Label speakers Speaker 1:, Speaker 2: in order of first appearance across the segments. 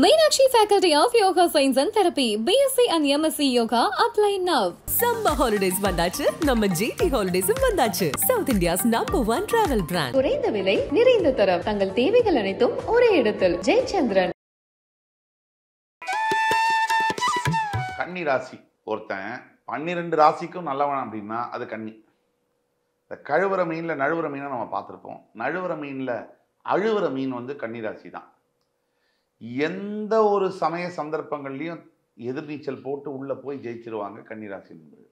Speaker 1: Meenakshi Faculty of Yoga Science and Therapy, BSc and MSc Yoga, apply now.
Speaker 2: Summer holidays வந்தாச்சு நம்ம GT Holidays வந்தாச்சு South India's #1 travel brand.
Speaker 1: குறைந்த விலை நிறைந்த தரம் தங்கள் தேவைகள் அனைத்தும் ஒரே இடத்தில் ஜெயச்சந்திரன்.
Speaker 3: கன்னி ராசி ஒருத்தன் 12 ராசிக்கும் நல்லவன் அப்படின்னா அது கன்னி. இந்த கழுவுற மீனில் நழுவுற மீனை நம்ம பார்த்துருப்போம். நழுவுற மீனில் அழுவுற மீன் வந்து கன்னி ராசி தான். எந்த ஒரு சமய சந்தர்ப்பங்கள்லையும் எதிர்நீச்சல் போட்டு உள்ளே போய் ஜெயிச்சிருவாங்க கன்னிராசி என்பது.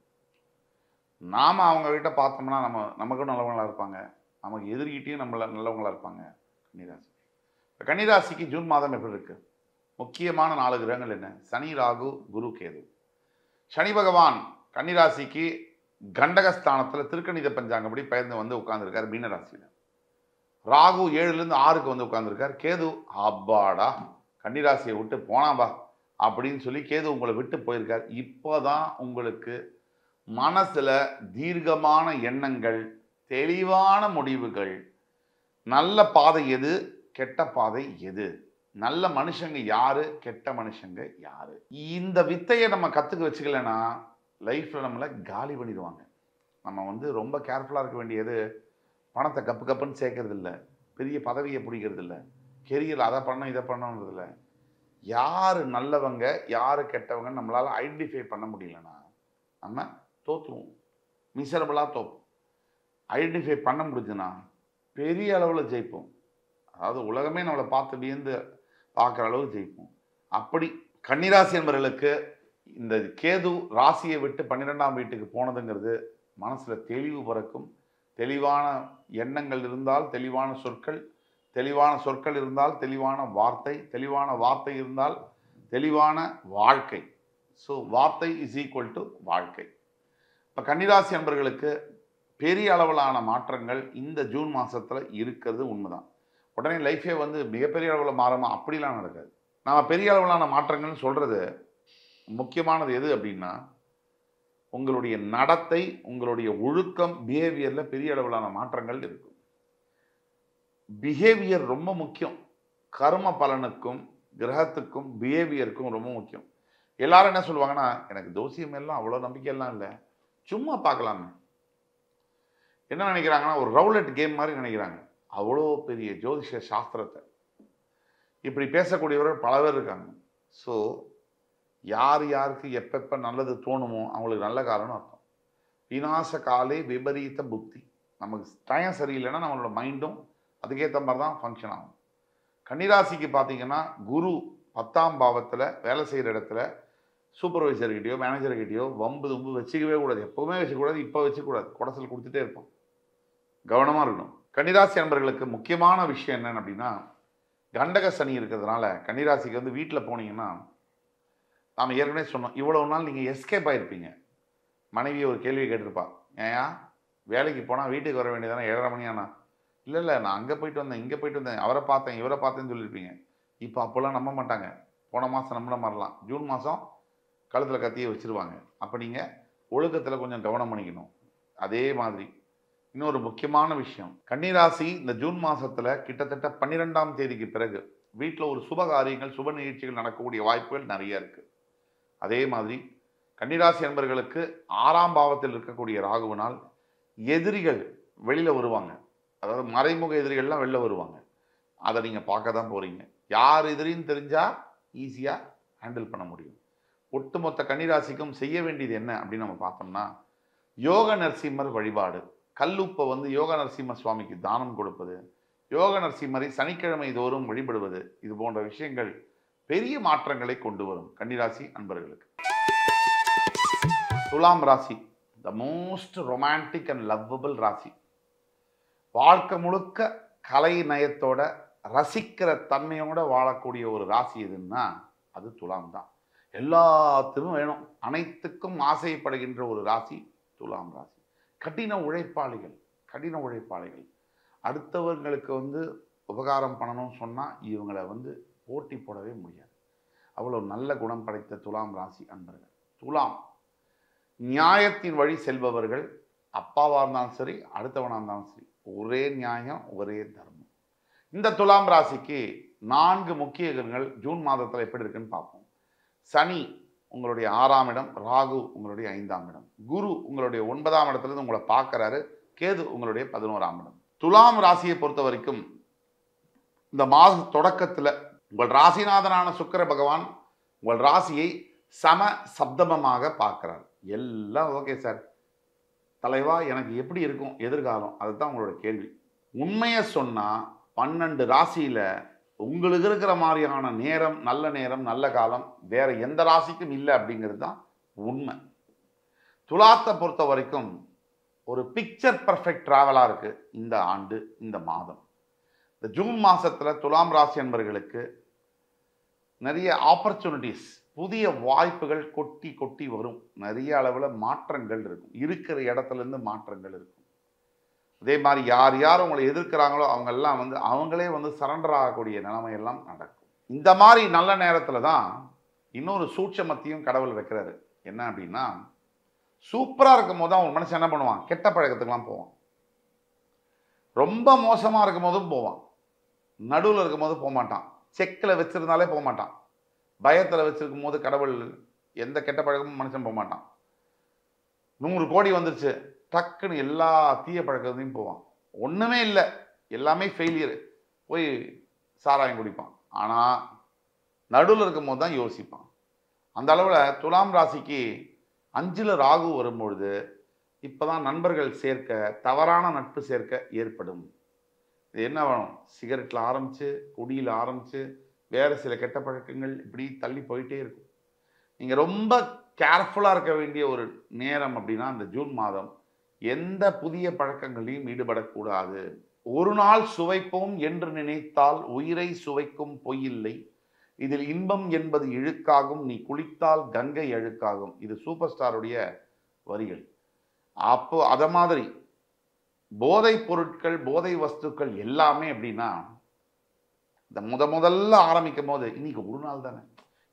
Speaker 3: நாம் அவங்கக்கிட்ட பார்த்தோம்னா நமக்கும் நல்லவங்களாக இருப்பாங்க, நமக்கு எதிர்கிட்டையும் நல்லவங்களாக இருப்பாங்க கன்னிராசி. இப்போ கன்னிராசிக்கு ஜூன் மாதம் எப்படி இருக்குது? முக்கியமான 4 கிரகங்கள் என்ன? சனி, ராகு, குரு, கேது. சனி பகவான் கன்னிராசிக்கு கண்டகஸ்தானத்தில் திருக்கணித பஞ்சாங்கப்படி பெயர்ந்து வந்து உட்கார்ந்துருக்கார் மீனராசியில். ராகு 7லேருந்து 6க்கு வந்து உட்கார்ந்துருக்கார். கேது அப்பாடா கன்னிராசியை விட்டு போனாம்பா அப்படின்னு சொல்லி கேது உங்களை விட்டு போயிருக்கார். இப்போ தான் உங்களுக்கு மனசில் தீர்க்கமான எண்ணங்கள், தெளிவான முடிவுகள், நல்ல பாதை எது, கெட்ட பாதை எது, நல்ல மனுஷங்க யாரு, கெட்ட மனுஷங்க யாரு, இந்த வித்தையை நம்ம கற்றுக்க வச்சுக்கலன்னா லைஃப்பில் நம்மளை காலி பண்ணிடுவாங்க. நம்ம வந்து ரொம்ப கேர்ஃபுல்லாக இருக்க வேண்டியது பணத்தை கப்பு கப்புன்னு சேர்க்கறது இல்லை, பெரிய பதவியை பிடிக்கிறது இல்லை, கெரியர் அதை பண்ணணும் இதை பண்ணணுன்றது இல்லை. யார் நல்லவங்க யார் கெட்டவங்க நம்மளால் ஐடென்டிஃபை பண்ண முடியலன்னா நம்ம தோற்றுவோம், மிசரபிளாக தோப்போம். ஐடென்டிஃபை பண்ண முடிஞ்சுன்னா பெரிய அளவில் ஜெயிப்போம். அதாவது உலகமே நம்மளை பார்த்து வியந்து பார்க்குற அளவுக்கு ஜெயிப்போம். அப்படி கன்னிராசி என்பவர்களுக்கு இந்த கேது ராசியை விட்டு 12ஆம் வீட்டுக்கு போனதுங்கிறது மனசில் தெளிவு பிறக்கும். தெளிவான எண்ணங்கள் இருந்தால் தெளிவான சொற்கள், தெளிவான சொற்கள் இருந்தால் தெளிவான வார்த்தை, தெளிவான வார்த்தை இருந்தால் தெளிவான வாழ்க்கை. ஸோ வார்த்தை இஸ் ஈக்குவல் டு வாழ்க்கை. இப்போ கன்னிராசி அன்பர்களுக்கு பெரிய அளவிலான மாற்றங்கள் இந்த ஜூன் மாதத்தில் இருக்கிறது உண்மைதான். உடனே லைஃபே வந்து மிகப்பெரிய அளவில் மாறுமா அப்படிலாம் நடக்காது. நாம் பெரிய அளவிலான மாற்றங்கள்னு சொல்கிறது முக்கியமானது எது அப்படின்னா உங்களுடைய நடத்தை, உங்களுடைய ஒழுக்கம், பிஹேவியரில் பெரிய அளவிலான மாற்றங்கள் இருக்கும். பிஹேவியர் ரொம்ப முக்கியம். கர்ம பலனுக்கும் கிரகத்துக்கும் பிஹேவியருக்கும் ரொம்ப முக்கியம். எல்லாரும் என்ன சொல்லுவாங்கன்னா, எனக்கு ஜோசியம் எல்லாம் அவ்வளோ நம்பிக்கையெல்லாம் இல்லை, சும்மா பார்க்கலாமே. என்ன நினைக்கிறாங்கன்னா, ஒரு ரவுலட் கேம் மாதிரி நினைக்கிறாங்க. அவ்வளோ பெரிய ஜோதிஷ சாஸ்திரத்தை இப்படி பேசக்கூடியவர்கள் பல பேர் இருக்காங்க. ஸோ யார் யாருக்கு எப்பப்போ நல்லது தோணுமோ அவங்களுக்கு நல்ல காரணம் அர்த்தம். விநாச காலே விபரீத புத்தி. நமக்கு டைம் சரியில்லைன்னா நம்மளோட மைண்டும் அதுக்கேற்ற மாதிரி தான் ஃபங்க்ஷன் ஆகும். கன்னிராசிக்கு பார்த்தீங்கன்னா குரு 10ஆம் பாவத்தில் வேலை செய்கிற இடத்துல சூப்பர்வைசர்கிட்டையோ மேனேஜர்கிட்டையோ வம்பு தும்பு வச்சுக்கவே கூடாது. எப்போவுமே வச்சுக்கூடாது, இப்போ வச்சுக்கூடாது. குடசல் கொடுத்துட்டே இருப்போம், கவனமாக இருக்கணும். கன்னிராசி நண்பர்களுக்கு முக்கியமான விஷயம் என்னென்னு அப்படின்னா, கண்டக சனி இருக்கிறதுனால கன்னிராசிக்கு வந்து வீட்டில் போனீங்கன்னா, நாம் ஏற்கனவே சொன்னோம், இவ்வளோ நாள் நீங்கள் எஸ்கேப் ஆகிருப்பீங்க. மனைவியை ஒரு கேள்வி கேட்டிருப்பா, ஏன் வேலைக்கு போனால் வீட்டுக்கு வர வேண்டியதானே 7:30 மணி ஆனா? இல்லை நான் அங்கே போயிட்டு வந்தேன், இங்கே போயிட்டு வந்தேன், அவரை பார்த்தேன் இவரை பார்த்தேன்னு சொல்லியிருப்பீங்க. இப்போ அப்போல்லாம் நம்ப மாட்டாங்க. போன மாதம் நம்பின மாதிரிலாம் ஜூன் மாதம் கழுத்தில் கத்தியை வச்சுருவாங்க. அப்போ நீங்கள் ஒழுக்கத்தில் கொஞ்சம் கவனம் பண்ணிக்கணும். அதே மாதிரி இன்னொரு முக்கியமான விஷயம், கன்னிராசி இந்த ஜூன் மாதத்தில் கிட்டத்தட்ட 12ஆம் தேதிக்கு பிறகு வீட்டில் ஒரு சுப காரியங்கள், சுப நிகழ்ச்சிகள் நடக்கக்கூடிய வாய்ப்புகள் நிறைய இருக்குது. அதே மாதிரி கன்னிராசி நண்பர்களுக்கு 6ஆம் பாவத்தில் இருக்கக்கூடிய ராகுவினால் எதிரிகள் வெளியில் வருவாங்க. அதாவது மறைமுக எதிரிகள்லாம் வெளில வருவாங்க. அதை நீங்கள் பார்க்க தான் போகிறீங்க. யார் எதிரின்னு தெரிஞ்சால் ஈஸியாக ஹேண்டில் பண்ண முடியும். ஒட்டுமொத்த கன்னிராசிக்கும் செய்ய வேண்டியது என்ன அப்படின்னு நம்ம பார்த்தோம்னா, யோக நரசிம்மர் வழிபாடு, கல்லுப்பை வந்து யோக நரசிம்ம சுவாமிக்கு தானம் கொடுப்பது, யோக நரசிம்மரை சனிக்கிழமை தோறும் வழிபடுவது, இது போன்ற விஷயங்கள் பெரிய மாற்றங்களை கொண்டு வரும் கன்னிராசி அன்பர்களுக்கு. துலாம் ராசி the most romantic and lovable ராசி. வாழ்க்கை முழுக்க கலை நயத்தோட ரசிக்கிற தன்மையோட வாழக்கூடிய ஒரு ராசி எதுன்னா அது துலாம் தான். எல்லாத்துக்கும் வேணும், அனைத்துக்கும் ஆசைப்படுகின்ற ஒரு ராசி துலாம் ராசி. கடின உழைப்பாளிகள், கடின உழைப்பாளிகள். அடுத்தவர்களுக்கு வந்து உபகாரம் பண்ணணும்னு சொன்னால் இவங்களை வந்து போட்டி போடவே முடியாது. அவ்வளோ நல்ல குணம் படைத்த துலாம் ராசி அன்பர்கள். துலாம் நியாயத்தின் வழி செல்பவர்கள். அப்பாவாக இருந்தாலும் சரி, அடுத்தவனாக இருந்தாலும் சரி, ஒரே நியாயம் ஒரே தர்மம். இந்த துலாம் ராசிக்கு 4 முக்கிய கிரகங்கள் ஜூன் மாதத்தில் எப்படி இருக்குன்னு பார்ப்போம். சனி உங்களுடைய 6ஆம் இடம், ராகு உங்களுடைய 5ஆம் இடம், குரு உங்களுடைய 9ஆம் இடத்துலேருந்து உங்களை பார்க்குறாரு, கேது உங்களுடைய 11ஆம் இடம். துலாம் ராசியை பொறுத்த வரைக்கும் இந்த மாத தொடக்கத்தில் உங்கள் ராசிநாதனான சுக்கிர பகவான் உங்கள் ராசியை சம சப்தமமாக பார்க்கிறார். எல்லாம் ஓகே சார், தலைவா எனக்கு எப்படி இருக்கும் எதிர்காலம், அதுதான் உங்களோட கேள்வி. உண்மையை சொன்னால் 12 ராசியில் உங்களுக்கு இருக்கிற மாதிரியான நேரம், நல்ல காலம் வேற எந்த ராசிக்கும் இல்லை அப்படிங்கிறது தான் உண்மை. துலாத்தை பொறுத்த வரைக்கும் ஒரு பிக்சர் பர்ஃபெக்ட் ட்ராவலாக இருக்குது இந்த ஆண்டு, இந்த மாதம். இந்த ஜூன் மாதத்தில் துலாம் ராசி என்பவர்களுக்கு நிறைய ஆப்பர்ச்சுனிட்டிஸ், புதிய வாய்ப்புகள் கொட்டி கொட்டி வரும். நிறைய அளவில் மாற்றங்கள் இருக்கும், இருக்கிற இடத்துலேருந்து மாற்றங்கள் இருக்கும். அதே மாதிரி யார் யார் உங்களை எதிர்க்கிறாங்களோ அவங்கெல்லாம் அவங்களே சரண்டர் ஆகக்கூடிய நிலைமையெல்லாம் நடக்கும். இந்த மாதிரி நல்ல நேரத்தில் தான் இன்னொரு சூட்சமத்தையும் கடவுள் வைக்கிறாரு. என்ன அப்படின்னா, சூப்பராக இருக்கும் போது தான் ஒரு மனுஷன் என்ன பண்ணுவான், கெட்ட பழக்கத்துக்கெல்லாம் போவான். ரொம்ப மோசமாக இருக்கும் போதும் போவான், நடுவில் இருக்கும் போது போக மாட்டான், செக்கில் வச்சிருந்தாலே போக மாட்டான், பயத்தில் வச்சிருக்கும் போது கடவுள் எந்த கெட்ட பழக்கமும் மனுஷன் போக மாட்டான். 100 கோடி வந்துருச்சு, டக்குன்னு எல்லா தீய பழக்கத்தையும் போவான். ஒன்றுமே இல்லை, எல்லாமே ஃபெயிலியரு, போய் சாராயம் குடிப்பான். ஆனால் நடுவில் இருக்கும் போது தான் யோசிப்பான். அந்த அளவில் துலாம் ராசிக்கு 5ல் ராகு வரும்பொழுது இப்போ தான் நண்பர்கள் சேர்க்க, தவறான நட்பு சேர்க்க ஏற்படும். இது என்ன வேணும், சிகரெட்டில் ஆரம்பித்து, குடியில் ஆரம்பித்து, வேறு சில கெட்ட பழக்கங்கள் இப்படி தள்ளி போயிட்டே இருக்கும். நீங்கள் ரொம்ப கேர்ஃபுல்லாக இருக்க வேண்டிய ஒரு நேரம் அப்படின்னா இந்த ஜூன் மாதம். எந்த புதிய பழக்கங்களையும் ஈடுபடக்கூடாது. ஒரு நாள் சுவைப்போம் என்று நினைத்தால் உயிரை சுவைக்கும் பொய்யில்லை, இதில் இன்பம் என்பது இழுக்காகும், நீ குளித்தால் கங்கை அழுக்காகும். இது சூப்பர் ஸ்டாருடைய வரிகள். அப்போ அதை மாதிரி போதைப் பொருட்கள், போதை வஸ்துக்கள் எல்லாமே எப்படின்னா, இந்த முதல்ல ஆரம்பிக்கும் போது இன்னைக்கு ஒரு நாள் தானே,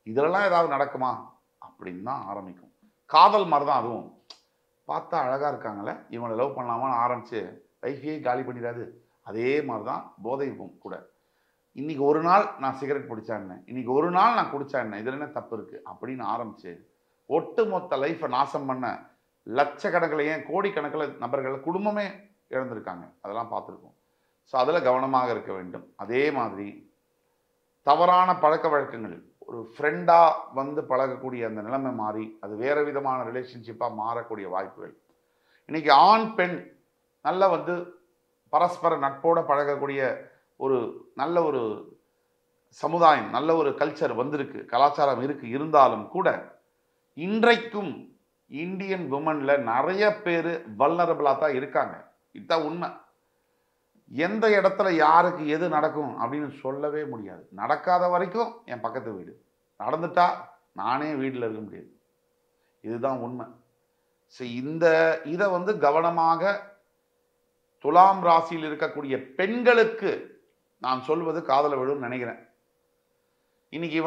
Speaker 3: இதெல்லாம் ஏதாவது நடக்குமா அப்படின்னு தான் ஆரம்பிக்கும். காதல் மாதிரி தான் அதுவும். பார்த்தா அழகாக இருக்காங்களே, இவங்களை லவ் பண்ணலாமான்னு ஆரம்பித்து லைஃபையே காலி பண்ணிடாது. அதே மாதிரி தான் போதைக்கும் கூட. இன்றைக்கி ஒரு நாள் நான் சிகரெட் பிடிச்சான்னு, இன்றைக்கி ஒரு நாள் நான் குடித்தான்னு, இதில் என்ன தப்பு இருக்குது அப்படின்னு ஆரம்பித்து ஒட்டு மொத்த லைஃப்பை நாசம் பண்ண லட்சக்கணக்கில், ஏன் கோடிக்கணக்கில் நபர்கள் குடும்பமே இழந்திருக்காங்க. அதெல்லாம் பார்த்துருக்கோம். ஸோ அதில் கவனமாக இருக்க வேண்டும். அதே மாதிரி தவறான பழக்க வழக்கங்கள், ஒரு ஃப்ரெண்டாக பழகக்கூடிய அந்த நிலைமை மாறி அது வேறு விதமான ரிலேஷன்ஷிப்பாக மாறக்கூடிய வாய்ப்புகள். இன்றைக்கி ஆண் பெண் நல்ல பரஸ்பர நட்போடு பழகக்கூடிய ஒரு நல்ல ஒரு சமுதாயம், நல்ல ஒரு கல்ச்சர் வந்திருக்கு, கலாச்சாரம் இருக்குது. இருந்தாலும் கூட இன்றைக்கும் இந்தியன் விமனில் நிறைய பேர் வல்னரபிளாக தான் இருக்காங்க. இதுதான் உண்மை. எந்த இடத்துல யாருக்கு எது நடக்கும் அப்படின்னு சொல்லவே முடியாது. நடக்காத வரைக்கும் என் பக்கத்து வீடு, நடந்துட்டா நானே வீட்டில் இருக்க முடியாது. இதுதான் உண்மை. ஸோ இதை கவனமாக துலாம் ராசியில் இருக்கக்கூடிய பெண்களுக்கு நான் சொல்வது காதல விழுன்னு நினைக்கிறேன். இன்னைக்கு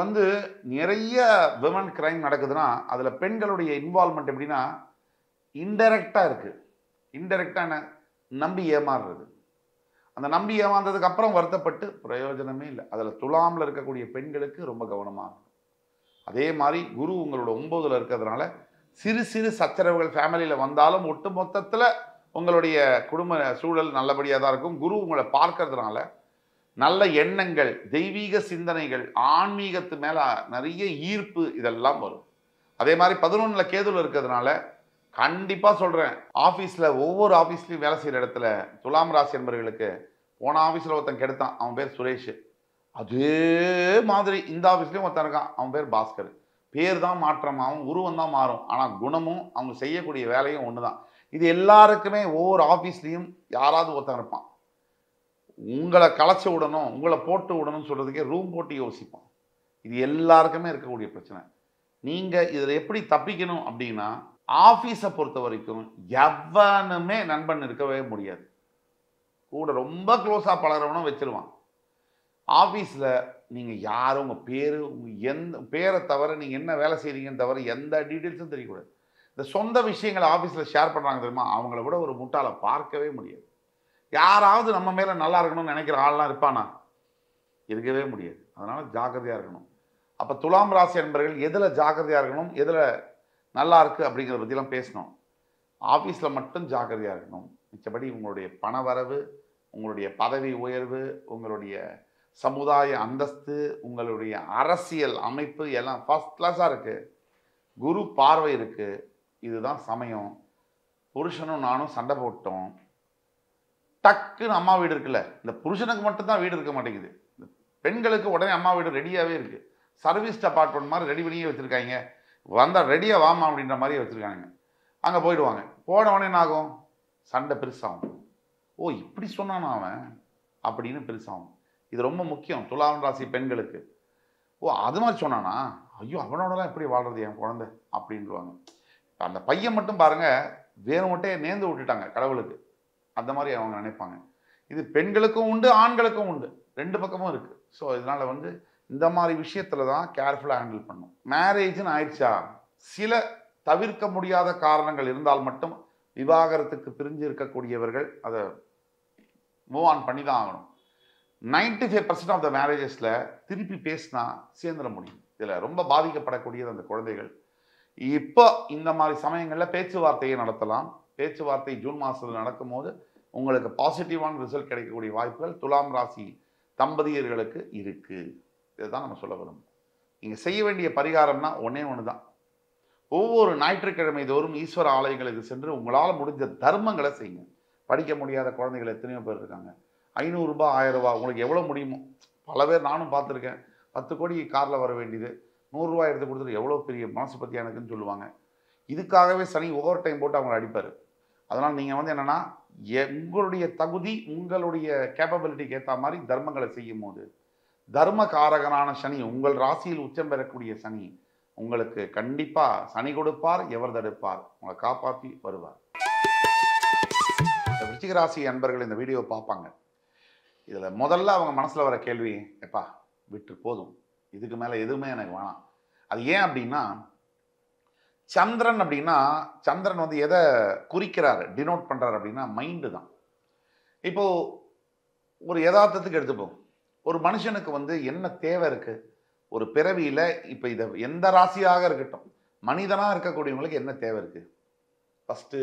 Speaker 3: நிறைய விமன் கிரைம் நடக்குதுன்னா அதில் பெண்களுடைய இன்வால்மெண்ட் எப்படின்னா இன்டெரக்டாக இருக்குது. இன்டெரக்டாக என்ன, நம்பி ஏமாறுறது. அந்த நம்பி ஏமாந்ததுக்கு அப்புறம் வருத்தப்பட்டு பிரயோஜனமே இல்லை. அதில் துலாமில் இருக்கக்கூடிய பெண்களுக்கு ரொம்ப கவனமாக இருக்கும். அதே மாதிரி குரு உங்களோட 9ல் இருக்கிறதுனால சிறு சிறு சச்சரவுகள் ஃபேமிலியில் வந்தாலும் ஒட்டு மொத்தத்தில் உங்களுடைய குடும்ப சூழல் நல்லபடியாக தான் இருக்கும். குரு உங்களை பார்க்கறதுனால நல்ல எண்ணங்கள், தெய்வீக சிந்தனைகள், ஆன்மீகத்து மேலே நிறைய ஈர்ப்பு இதெல்லாம் வரும். அதே மாதிரி 11ல் கேதுவில் இருக்கிறதுனால கண்டிப்பாக சொல்கிறேன், ஆஃபீஸில் ஒவ்வொரு ஆஃபீஸ்லையும் வேலை செய்கிற இடத்துல துலாம் ராசி என்பவர்களுக்கு போன ஆஃபீஸில் ஒருத்தன் கெடுத்தான், அவன் பேர் சுரேஷ். அதே மாதிரி இந்த ஆஃபீஸ்லேயும் ஒருத்தன் இருக்கான், அவன் பேர் பாஸ்கர். பேர் தான் மாற்றமாகும், உருவம் தான் மாறும், ஆனால் குணமும் அவங்க செய்யக்கூடிய வேலையும் ஒன்று தான். இது எல்லாருக்குமே ஒவ்வொரு ஆஃபீஸ்லேயும் யாராவது ஒருத்தன் இருப்பான். உங்களை களைச்சி விடணும், உங்களை போட்டு விடணும்னு சொல்கிறதுக்கே ரூம் போட்டு யோசிப்பான். இது எல்லாருக்குமே இருக்கக்கூடிய பிரச்சனை. நீங்கள் இதில் எப்படி தப்பிக்கணும் அப்படின்னா, ஆஃபீஸை பொறுத்த வரைக்கும் எவனுமே நண்பன் இருக்கவே முடியாது. கூட ரொம்ப க்ளோஸாக பழகிறவனும் வச்சிருவான். ஆஃபீஸில் நீங்கள் யாரும் உங்கள் பேர், உங்கள் எந்த பேரை தவிர நீங்கள் என்ன வேலை செய்கிறீங்கன்னு தவிர எந்த டீட்டெயில்ஸும் தெரியக்கூடாது. இந்த சொந்த விஷயங்களை ஆஃபீஸில் ஷேர் பண்ணுறாங்க தெரியுமா, அவங்கள விட ஒரு முட்டாளை பார்க்கவே முடியாது. யாராவது நம்ம மேலே நல்லா இருக்கணும்னு நினைக்கிற ஆள்லாம் இருப்பானா? இருக்கவே முடியாது. அதனால் ஜாக்கிரதையாக இருக்கணும். அப்போ துலாம் ராசி என்பர்கள் எதில் ஜாக்கிரதையாக இருக்கணும், எதில் நல்லா இருக்குது அப்படிங்கிறத பற்றிலாம் பேசணும். ஆஃபீஸில் மட்டும் ஜாக்கிரதையாக இருக்கணும். மிச்சபடி உங்களுடைய பணவரவு, உங்களுடைய பதவி உயர்வு, உங்களுடைய சமுதாய அந்தஸ்து, உங்களுடைய அரசியல் அமைப்பு எல்லாம் ஃபர்ஸ்ட் கிளாஸாக இருக்குது. குரு பார்வை இருக்குது. இதுதான் சமயம். புருஷனும் நானும் சண்டை போட்டோம், டக்குன்னு அம்மா வீடு இருக்குல்ல, இந்த புருஷனுக்கு மட்டும்தான் வீடு இருக்க மாட்டேங்குது. பெண்களுக்கு உடனே அம்மா வீடு ரெடியாகவே இருக்குது. சர்வீஸ் அப்பார்ட்மெண்ட் மாதிரி ரெடி பண்ணியே வச்சுருக்காங்க. வந்தால் ரெடியாக வாமா அப்படின்ற மாதிரியே வச்சுருக்காங்க. அங்கே போயிடுவாங்க. போன உடனே என்ன ஆகும்? சண்டை பெருசாகும். ஓ இப்படி சொன்னானா அவன் அப்படின்னு பெருசாகும். இது ரொம்ப முக்கியம் துலாம் ராசி பெண்களுக்கு. ஓ அது மாதிரி சொன்னானா, ஐயோ அவனோடலாம் எப்படி வாழ்றது என் குழந்தை அப்படின்வாங்க. அந்த பையன் மட்டும் பாருங்கள், வேணும்ட்டே நேர்ந்து விட்டுட்டாங்க கடவுளுக்கு, அந்த மாதிரி அவங்க நினைப்பாங்க. இது பெண்களுக்கும் உண்டு, ஆண்களுக்கும் உண்டு, ரெண்டு பக்கமும் இருக்குது. ஸோ இதனால் வந்து இந்த மாதிரி விஷயத்தில் தான் கேர்ஃபுல்லாக ஹேண்டில் பண்ணும். மேரேஜ்னு ஆயிடுச்சா, சில தவிர்க்க முடியாத காரணங்கள் இருந்தால் மட்டும் விவாகரத்துக்கு பிரிஞ்சு இருக்கக்கூடியவர்கள் அதை மூவ் ஆன் பண்ணி தான் ஆகணும். 95% ஆஃப் த மேரேஜஸில் திருப்பி பேசினா சேர்ந்துட முடியும். இதில் ரொம்ப பாதிக்கப்படக்கூடியது அந்த குழந்தைகள். இப்போ இந்த மாதிரி சமயங்களில் பேச்சுவார்த்தையை நடத்தலாம். பேச்சுவார்த்தை ஜூன் மாதத்தில் நடக்கும்போது உங்களுக்கு பாசிட்டிவான ரிசல்ட் கிடைக்கக்கூடிய வாய்ப்புகள் துலாம் ராசி தம்பதியர்களுக்கு இருக்குது. இதுதான் நம்ம சொல்ல விரும்புகிறோம். நீங்கள் செய்ய வேண்டிய பரிகாரம்னா ஒன்றே ஒன்று தான். ஒவ்வொரு ஞாயிற்றுக்கிழமை தோறும் ஈஸ்வர ஆலயங்களுக்கு சென்று உங்களால் முடிஞ்ச தர்மங்களை செய்யுங்க. படிக்க முடியாத குழந்தைகள் எத்தனையோ பேர் இருக்காங்க. 500 ரூபாய் 1000 ரூபாய் உங்களுக்கு எவ்வளோ முடியுமோ. பல பேர் நானும் பார்த்துருக்கேன். 10 கோடி காரில் வர வேண்டியது 100 ரூபாய் எடுத்து கொடுத்துட்டு எவ்வளோ பெரிய மனசு பற்றி எனக்குன்னு சொல்லுவாங்க. இதுக்காகவே சனி ஓவர் டைம் போட்டு அவங்களை அடிப்பார். அதனால் நீங்கள் வந்து என்னென்னா, உங்களுடைய தகுதி, உங்களுடைய கேப்பபிலிட்டிக்கு ஏற்ற மாதிரி தர்மங்களை செய்யும் போது தர்ம காரகனான சனி, உங்கள் ராசியில் உச்சம் பெறக்கூடிய சனி உங்களுக்கு கண்டிப்பாக சனி கொடுப்பார், எவர் தடுப்பார், உங்களை காப்பாற்றி வருவார். விருச்சிக ராசி அன்பர்கள் இந்த வீடியோவை பார்ப்பாங்க. இதில் முதல்ல அவங்க மனசில் வர கேள்வி, எப்பா விட்டு போதும், இதுக்கு மேலே எதுவுமே எனக்கு வேணாம். அது ஏன் அப்படின்னா, சந்திரன் அப்படின்னா, சந்திரன் வந்து எதை குறிக்கிறாரு, டினோட் பண்ணுறாரு அப்படின்னா மைண்டு தான். இப்போது ஒரு யதார்த்தத்துக்கு எடுத்துப்போம். ஒரு மனுஷனுக்கு வந்து என்ன தேவை இருக்குது ஒரு பிறவியில், இப்போ இதை எந்த ராசியாக இருக்கட்டும், மனிதனாக இருக்கக்கூடியவங்களுக்கு என்ன தேவை இருக்குது? ஃபஸ்ட்டு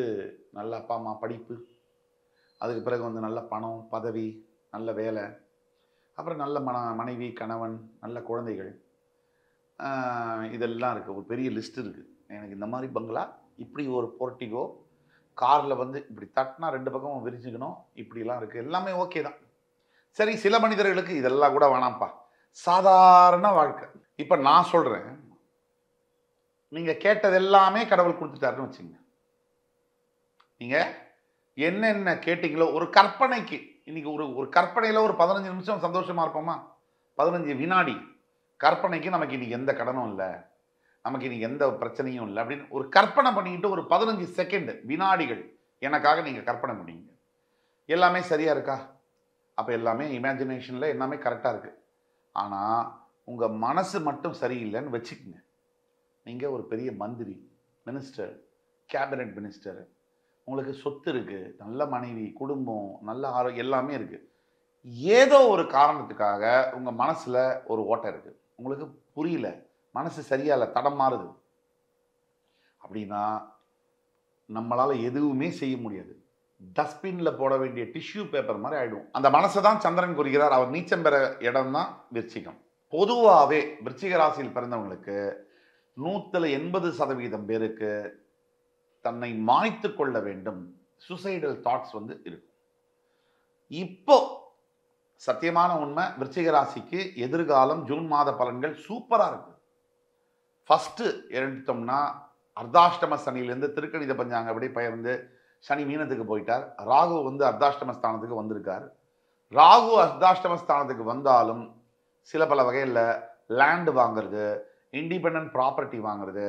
Speaker 3: நல்ல அப்பா அம்மா, படிப்பு, அதுக்கு பிறகு வந்து நல்ல பணம், பதவி, நல்ல வேலை, அப்புறம் நல்ல மனைவி, கணவன், நல்ல குழந்தைகள், இதெல்லாம் இருக்குது. ஒரு பெரிய லிஸ்ட் இருக்குது. எனக்கு இந்த மாதிரி பங்களா, இப்படி ஒரு போர்ட்டிகோ, காரில் வந்து இப்படி தட்டினா 2 பக்கமும் விரிச்சுக்கணும், இப்படிலாம் இருக்குது. எல்லாமே ஓகே தான். சரி, சில மனிதர்களுக்கு இதெல்லாம் கூட வேணாம்ப்பா, சாதாரண வாழ்க்கை. இப்போ நான் சொல்கிறேன், நீங்கள் கேட்டது எல்லாமே கடவுள் கொடுத்துட்டாருன்னு வச்சுங்க. நீங்கள் என்னென்ன கேட்டீங்களோ, ஒரு கற்பனைக்கு இன்னைக்கு ஒரு கற்பனையில் ஒரு 15 நிமிஷம் சந்தோஷமாக இருப்போமா? 15 வினாடி கற்பனைக்கு நமக்கு இன்னைக்கு எந்த கடனும் இல்லை, நமக்கு இன்னைக்கு எந்த பிரச்சனையும் இல்லை அப்படின்னு ஒரு கற்பனை பண்ணிக்கிட்டு ஒரு 15 செகண்ட் வினாடிகள் எனக்காக நீங்கள் கற்பனை பண்ணீங்க. எல்லாமே சரியாக இருக்கா? அப்போ எல்லாமே இமேஜினேஷனில் எல்லாமே கரெக்டாக இருக்குது. ஆனால் உங்கள் மனசு மட்டும் சரியில்லைன்னு வச்சுக்கோங்க. நீங்கள் ஒரு பெரிய மந்திரி, மினிஸ்டர், கேபினட் மினிஸ்டர், உங்களுக்கு சொத்து இருக்குது, நல்ல மனைவி, குடும்பம், நல்ல ஆரோக்கியம், எல்லாமே இருக்குது. ஏதோ ஒரு காரணத்துக்காக உங்கள் மனசில் ஒரு ஓட்டை இருக்குது, உங்களுக்கு புரியல, மனசு சரியா இல்லை, தடம் மாறுது அப்படின்னா நம்மளால் எதுவுமே செய்ய முடியாது. டஸ்ட்பினில் போட வேண்டிய டிஷ்யூ பேப்பர் மாதிரி ஆகிடும். அந்த மனசை தான் சந்திரன் குறிக்கிறார். அவர் நீச்சம் பெற இடம் தான் விருச்சிகம். பொதுவாகவே விருச்சிக ராசியில் பிறந்தவங்களுக்கு 180% பேருக்கு தன்னை மாய்த்து கொள்ள வேண்டும், சூசைடல் தாட்ஸ் வந்து இருக்கும். இப்போ சத்தியமான உண்மை, விருச்சிக ராசிக்கு எதிர்காலம் ஜூன் மாத பலன்கள் சூப்பராக இருக்கு. ஃபஸ்ட்டு எடுத்தோம்னா, அர்த்தாஷ்டம சனியிலேருந்து திருக்கணித பஞ்சாங்க அப்படி பெயர்ந்து சனி மீனத்துக்கு போயிட்டார். ராகு வந்து அர்த்தாஷ்டம ஸ்தானத்துக்கு வந்திருக்கார். ராகு அர்த்தாஷ்டம ஸ்தானத்துக்கு வந்தாலும் சில பல வகையில் லேண்டு வாங்குறது, இண்டிபெண்ட் ப்ராப்பர்ட்டி வாங்குறது,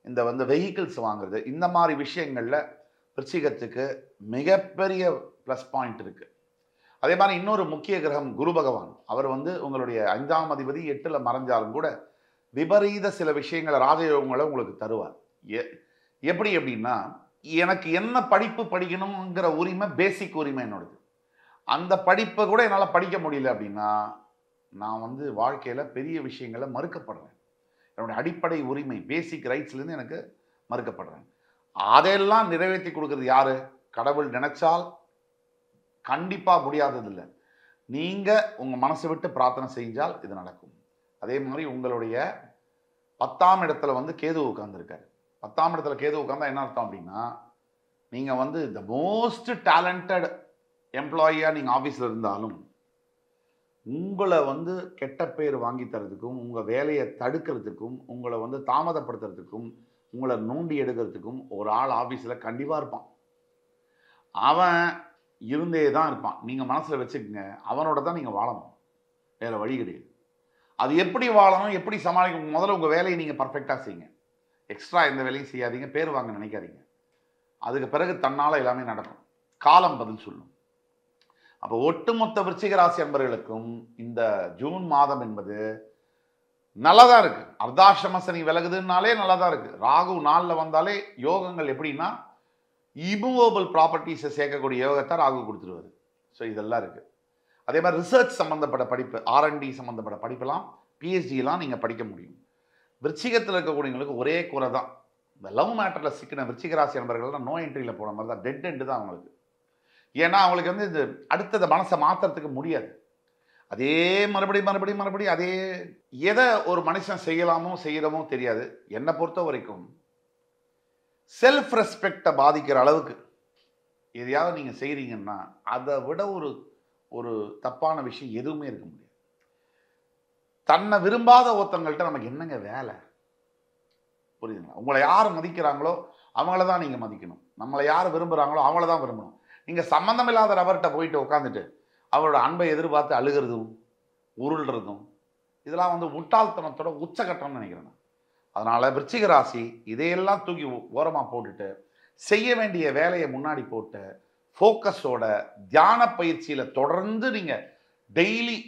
Speaker 3: இந்த வந்து வெஹிக்கிள்ஸ் வாங்குறது, இந்த மாதிரி விஷயங்களில் விருச்சிகத்துக்கு மிகப்பெரிய ப்ளஸ் பாயிண்ட் இருக்குது. அதே மாதிரி இன்னொரு முக்கிய கிரகம் குரு பகவான், அவர் வந்து உங்களுடைய 5ஆம் அதிபதி 8ல் மறைஞ்சாலும் கூட விபரீத சில விஷயங்களை, ராஜயோகங்களை உங்களுக்கு தருவார். எப்படி அப்படின்னா, எனக்கு என்ன படிப்பு படிக்கணுங்கிற உரிமை, பேசிக் உரிமை என்னோடது. அந்த படிப்பை கூட என்னால் படிக்க முடியல அப்படின்னா நான் வந்து வாழ்க்கையில் பெரிய விஷயங்களை மறுக்கப்படுறேன். என்னுடைய அடிப்படை உரிமை பேசிக் ரைட்ஸ்லேருந்து எனக்கு மறுக்கப்படுறேன். அதையெல்லாம் நிறைவேற்றி கொடுக்குறது யாரு? கடவுள் நினைச்சால் கண்டிப்பாக முடியாததில்லை. நீங்கள் உங்கள் மனசை விட்டு பிரார்த்தனை செஞ்சால் இது நடக்கும். அதே மாதிரி உங்களுடைய 10ஆம் இடத்துல வந்து கேது உட்கார்ந்துருக்காரு. 10ஆம் இடத்துல கேது உட்கார்ந்தா என்ன அர்த்தம் அப்படின்னா, நீங்கள் வந்து த மோஸ்ட் டேலண்டட் எம்ப்ளாயியாக நீங்கள் ஆஃபீஸில் இருந்தாலும் உங்களை வந்து கெட்ட பேர் வாங்கி தரதுக்கும், உங்கள் வேலையை தடுக்கிறதுக்கும், உங்களை வந்து தாமதப்படுத்துறதுக்கும், உங்களை நோண்டி எடுக்கிறதுக்கும் ஒரு ஆள் ஆஃபீஸில் கண்டிப்பாக இருப்பான். அவன் இருந்தே தான் இருப்பான். நீங்கள் மனசில் வச்சுக்கோங்க, அவனோட தான் நீங்கள் வாழணும், வேறு வழி கிடையாது. அது எப்படி வாழணும், எப்படி சமாளிக்கணும்? முதல்ல உங்கள் வேலையை நீங்கள் பர்ஃபெக்டாக செய்யுங்க. எக்ஸ்ட்ரா எந்த வேலையும் செய்யாதீங்க, பேர் வாங்க நினைக்காதீங்க. அதுக்கு பிறகு தன்னால் எல்லாமே நடக்கும். காலம் பதில் சொல்லும். அப்போ ஒட்டுமொத்த விருச்சிக ராசி அன்பர்களுக்கும் இந்த ஜூன் மாதம் என்பது நல்லா தான் இருக்குது. அர்த்தாசிரம சனி விலகுதுன்னாலே நல்லா தான் இருக்குது. ராகு நாளில் வந்தாலே யோகங்கள் எப்படின்னா இமூவபிள் ப்ராப்பர்ட்டிஸை சேர்க்கக்கூடிய யோகத்தை ராகு கொடுத்துருவாரு. ஸோ இதெல்லாம் இருக்குது. அதே மாதிரி ரிசர்ச் சம்மந்தப்பட்ட படிப்பு, R&D சம்மந்தப்பட்ட படிப்பெல்லாம், PhDலாம் நீங்கள் படிக்க முடியும். விருச்சிகத்தில் இருக்கக்கூடியவங்களுக்கு ஒரே குறை தான், இந்த லவ் மேட்டரில் சிக்கின விருச்சிக ராசி நண்பர்கள்லாம் நோ என்ட்ரியில் போன மாதிரி தான், டெட் எண்டு தான் அவங்களுக்கு. ஏன்னா அவங்களுக்கு வந்து இந்த அடுத்ததை மனசை மாற்றுறதுக்கு முடியாது. அதே மறுபடியும் அதே எதை ஒரு மனுஷன் செய்யறமோ தெரியாது. என்னை பொறுத்த வரைக்கும் செல்ஃப் ரெஸ்பெக்டை பாதிக்கிற அளவுக்கு எதையாவது நீங்கள் செய்கிறீங்கன்னா அதை விட ஒரு தப்பான விஷயம் எதுவுமே இருக்க முடியாது. தன்னை விரும்பாத ஒருத்தங்கள்ட்ட நமக்கு என்னங்க வேலை? புரியுதுங்களா? உங்களை யார் மதிக்கிறாங்களோ அவங்கள தான் நீங்கள் மதிக்கணும். நம்மளை யார் விரும்புகிறாங்களோ அவங்கள தான் விரும்பணும். நீங்கள் சம்மந்தம் இல்லாத நபர்கிட்ட போயிட்டு உட்காந்துட்டு அவரோட அன்பை எதிர்பார்த்து அழுகிறதும் உருள்றதும் இதெல்லாம் வந்து முட்டாள்தனத்தோட உச்சகட்டம்னு நினைக்கிறேன். அதனால் விருச்சிக ராசி இதையெல்லாம் தூக்கி ஓரமாக போட்டுட்டு செய்ய வேண்டிய வேலையை முன்னாடி போட்டு ஃபோக்கஸோட தியான பயிற்சியில் தொடர்ந்து நீங்கள் டெய்லி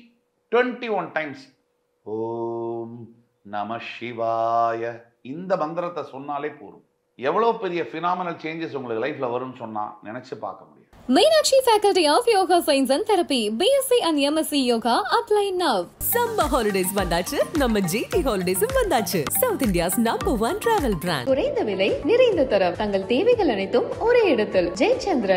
Speaker 3: 21 டைம்ஸ் ஓம் நம சிவாய இந்த மந்திரத்தை சொன்னாலே போதும். எவ்வளோ பெரிய ஃபினாமினல் சேஞ்சஸ் உங்களுக்கு லைஃப்பில் வரும்னு சொன்னால் நினச்சி பார்க்க முடியும்.
Speaker 1: Meenakshi Faculty of Yoga Science and Therapy, BSc and MSc Yoga, apply now.
Speaker 2: Summer holidays வந்தாச்சு, நம்ம GT Holidays வந்தாச்சு. South India's #1 travel brand.
Speaker 4: குறைந்த விலை, நிறைந்த தரம், தங்கள் தேவைகள் அனைத்தும் ஒரே இடத்தில். ஜெயச்சந்திரன்.